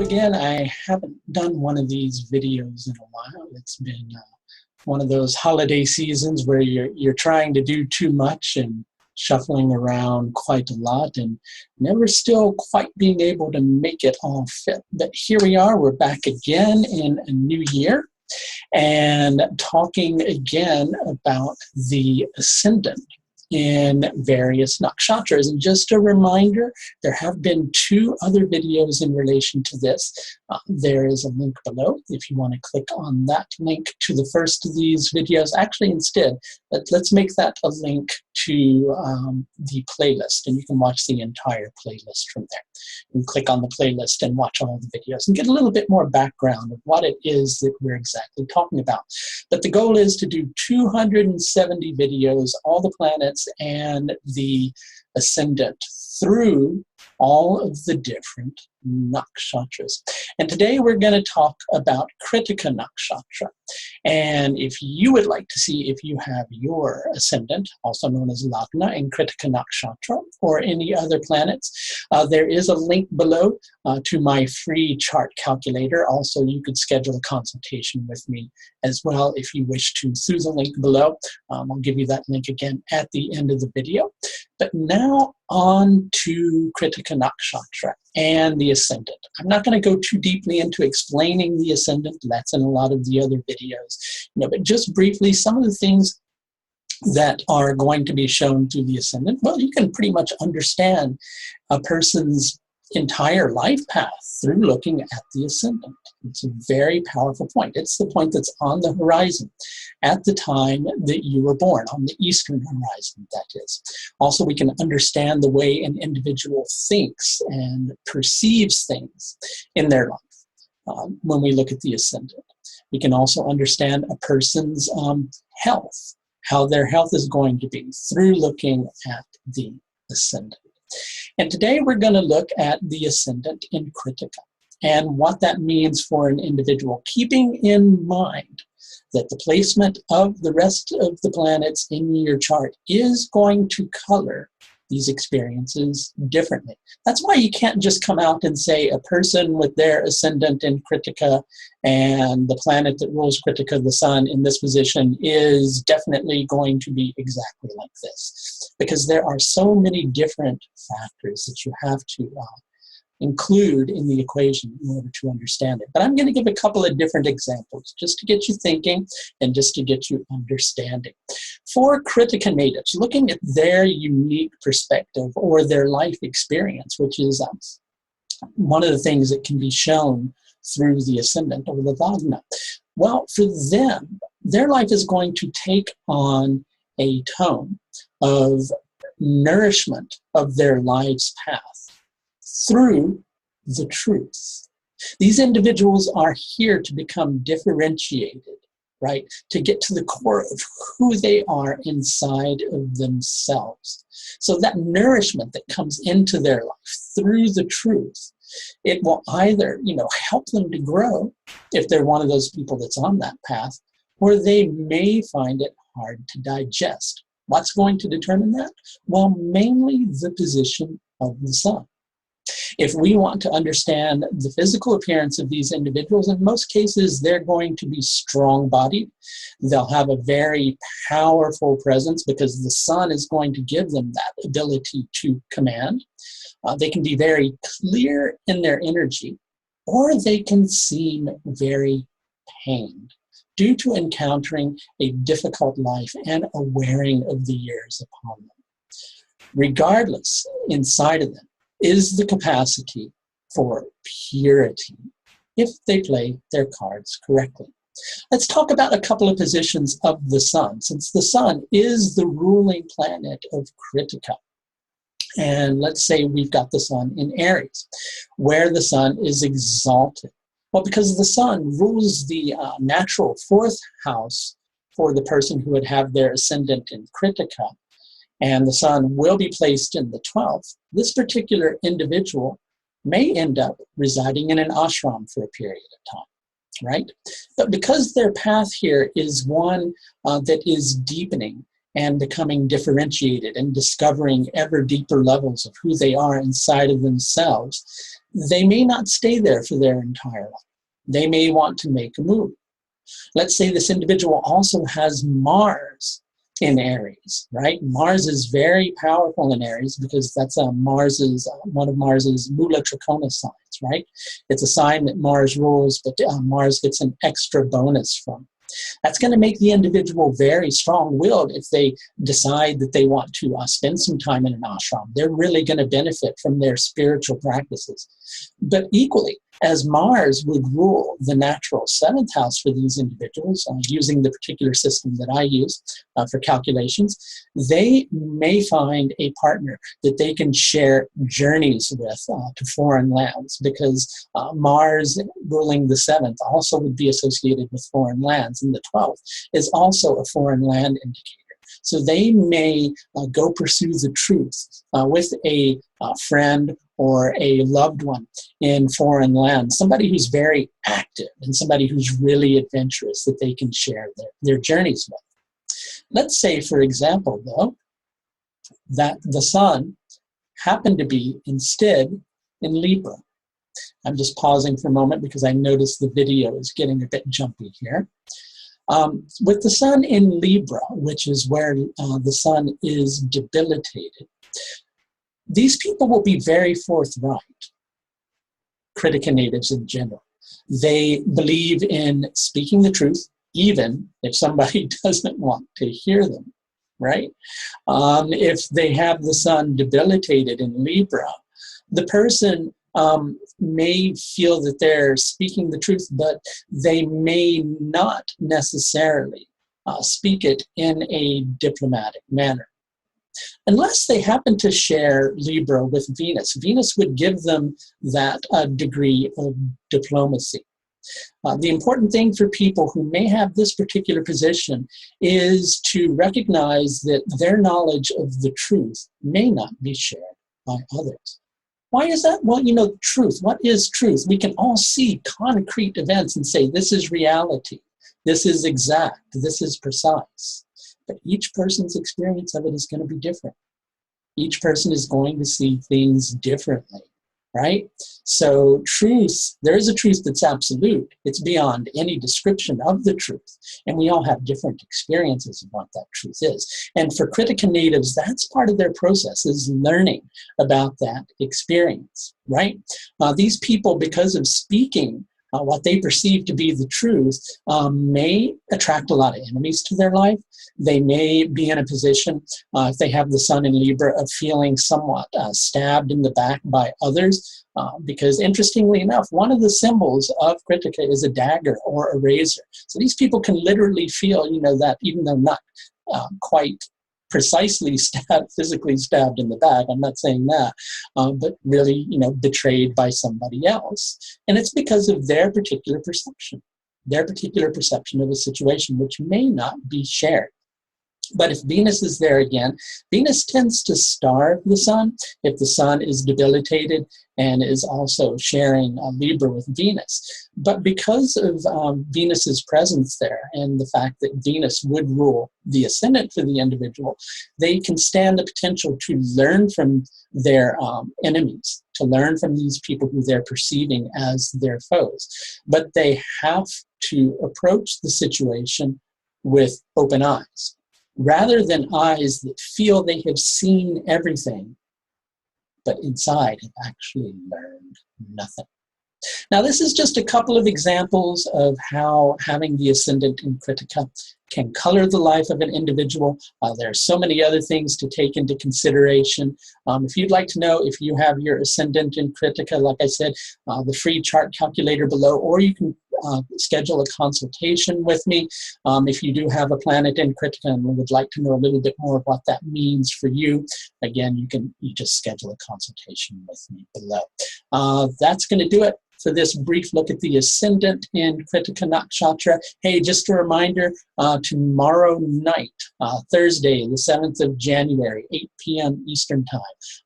Hello again. I haven't done one of these videos in a while. It's been one of those holiday seasons where you're trying to do too much and shuffling around quite a lot and never still quite being able to make it all fit. But here we are. We're back again in a new year and talking again about the Ascendant in various nakshatras. And just a reminder, there have been 2 other videos in relation to this. There is a link below if you want to click on that link to the first of these videos. Actually, instead, let's make that a link to the playlist, and you can watch the entire playlist from there. You can click on the playlist and watch all the videos and get a little bit more background of what it is that we're exactly talking about. But the goal is to do 270 videos, all the planets and the Ascendant through all of the different nakshatras. And today we're going to talk about Krittika Nakshatra. And if you would like to see if you have your Ascendant, also known as Lagna in Krittika Nakshatra, or any other planets, there is a link below to my free chart calculator. Also, you could schedule a consultation with me as well if you wish to through the link below. I'll give you that link again at the end of the video. But now on to Krittika Nakshatra and the Ascendant. I'm not going to go too deeply into explaining the Ascendant. That's in a lot of the other videos. But just briefly, some of the things that are going to be shown through the Ascendant, well, you can pretty much understand a person's entire life path through looking at the Ascendant. It's a very powerful point. It's the point that's on the horizon at the time that you were born, on the eastern horizon, that is. Also, we can understand the way an individual thinks and perceives things in their life when we look at the Ascendant. We can also understand a person's health, how their health is going to be through looking at the Ascendant. And today we're going to look at the Ascendant in Krittika and what that means for an individual, keeping in mind that the placement of the rest of the planets in your chart is going to color these experiences differently. That's why you can't just come out and say a person with their Ascendant in Krittika and the planet that rules Krittika, the sun, in this position is definitely going to be exactly like this. Because there are so many different factors that you have to include in the equation in order to understand it. But I'm going to give a couple of different examples just to get you thinking and just to get you understanding. For Krittika natives, looking at their unique perspective or their life experience, which is one of the things that can be shown through the Ascendant or the Lagna. Well, for them, their life is going to take on a tone of nourishment of their life's path through the truth. These individuals are here to become differentiated, right? To get to the core of who they are inside of themselves. So that nourishment that comes into their life through the truth, it will either, help them to grow if they're one of those people that's on that path, or they may find it hard to digest. What's going to determine that? Well, mainly the position of the sun. If we want to understand the physical appearance of these individuals, in most cases, they're going to be strong-bodied. They'll have a very powerful presence because the sun is going to give them that ability to command. They can be very clear in their energy, or they can seem very pained due to encountering a difficult life and a wearing of the years upon them. Regardless, inside of them is the capacity for purity if they play their cards correctly. Let's talk about a couple of positions of the sun, since the sun is the ruling planet of Krittika. And let's say we've got the sun in Aries, where the sun is exalted. Well, because the sun rules the natural 4th house for the person who would have their Ascendant in Krittika, and the sun will be placed in the 12th, this particular individual may end up residing in an ashram for a period of time, right? But because their path here is one that is deepening and becoming differentiated and discovering ever deeper levels of who they are inside of themselves, they may not stay there for their entire life. They may want to make a move. Let's say this individual also has Mars in Aries, right? Mars is very powerful in Aries because that's one of Mars's Mula Trikona signs, right? It's a sign that Mars rules, but Mars gets an extra bonus from. That's going to make the individual very strong-willed if they decide that they want to spend some time in an ashram. They're really going to benefit from their spiritual practices. But equally, as Mars would rule the natural 7th house for these individuals, using the particular system that I use for calculations, they may find a partner that they can share journeys with to foreign lands, because Mars ruling the 7th also would be associated with foreign lands, and the 12th is also a foreign land indicator. So they may go pursue the truth with a friend or a loved one in foreign lands, somebody who's very active and somebody who's really adventurous that they can share their journeys with. Let's say, for example, though, that the sun happened to be instead in Libra. I'm just pausing for a moment because I noticed the video is getting a bit jumpy here. With the sun in Libra, which is where the sun is debilitated, these people will be very forthright, Krittika natives in general. They believe in speaking the truth, even if somebody doesn't want to hear them, right? If they have the sun debilitated in Libra, the person may feel that they're speaking the truth, but they may not necessarily speak it in a diplomatic manner. Unless they happen to share Libra with Venus. Venus would give them that degree of diplomacy. The important thing for people who may have this particular position is to recognize that their knowledge of the truth may not be shared by others. Why is that? Well, truth. What is truth? We can all see concrete events and say, this is reality. This is exact. This is precise. But each person's experience of it is going to be different. Each person is going to see things differently, right? So truth, there is a truth that's absolute. It's beyond any description of the truth. And we all have different experiences of what that truth is. And for Krittika natives, that's part of their process, is learning about that experience, right? These people, because of speaking what they perceive to be the truth, may attract a lot of enemies to their life. They may be in a position, if they have the sun in Libra, of feeling somewhat stabbed in the back by others, because interestingly enough, one of the symbols of Krittika is a dagger or a razor. So these people can literally feel, that even though not quite precisely physically stabbed in the back, I'm not saying that, but really, betrayed by somebody else. And it's because of their particular perception of a situation, which may not be shared. But if Venus is there again, Venus tends to starve the sun if the sun is debilitated and is also sharing Libra with Venus. But because of Venus's presence there and the fact that Venus would rule the ascendant for the individual, they can stand the potential to learn from their enemies, to learn from these people who they're perceiving as their foes. But they have to approach the situation with open eyes, rather than eyes that feel they have seen everything, but inside have actually learned nothing. Now, this is just a couple of examples of how having the ascendant in Krittika can color the life of an individual. There are so many other things to take into consideration. If you'd like to know if you have your ascendant in Krittika, like I said, the free chart calculator below, or you can schedule a consultation with me. If you do have a planet in Krittika and would like to know a little bit more of what that means for you, again, you just schedule a consultation with me below. That's going to do it for this brief look at the ascendant in Krittika Nakshatra. Hey, just a reminder, tomorrow night, Thursday, the 7th of January, 8 p.m. Eastern Time,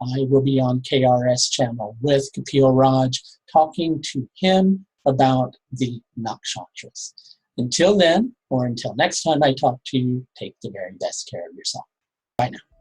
I will be on KRS channel with Kapil Raj, talking to him about the nakshatras. Until then, or until next time I talk to you, take the very best care of yourself. Bye now.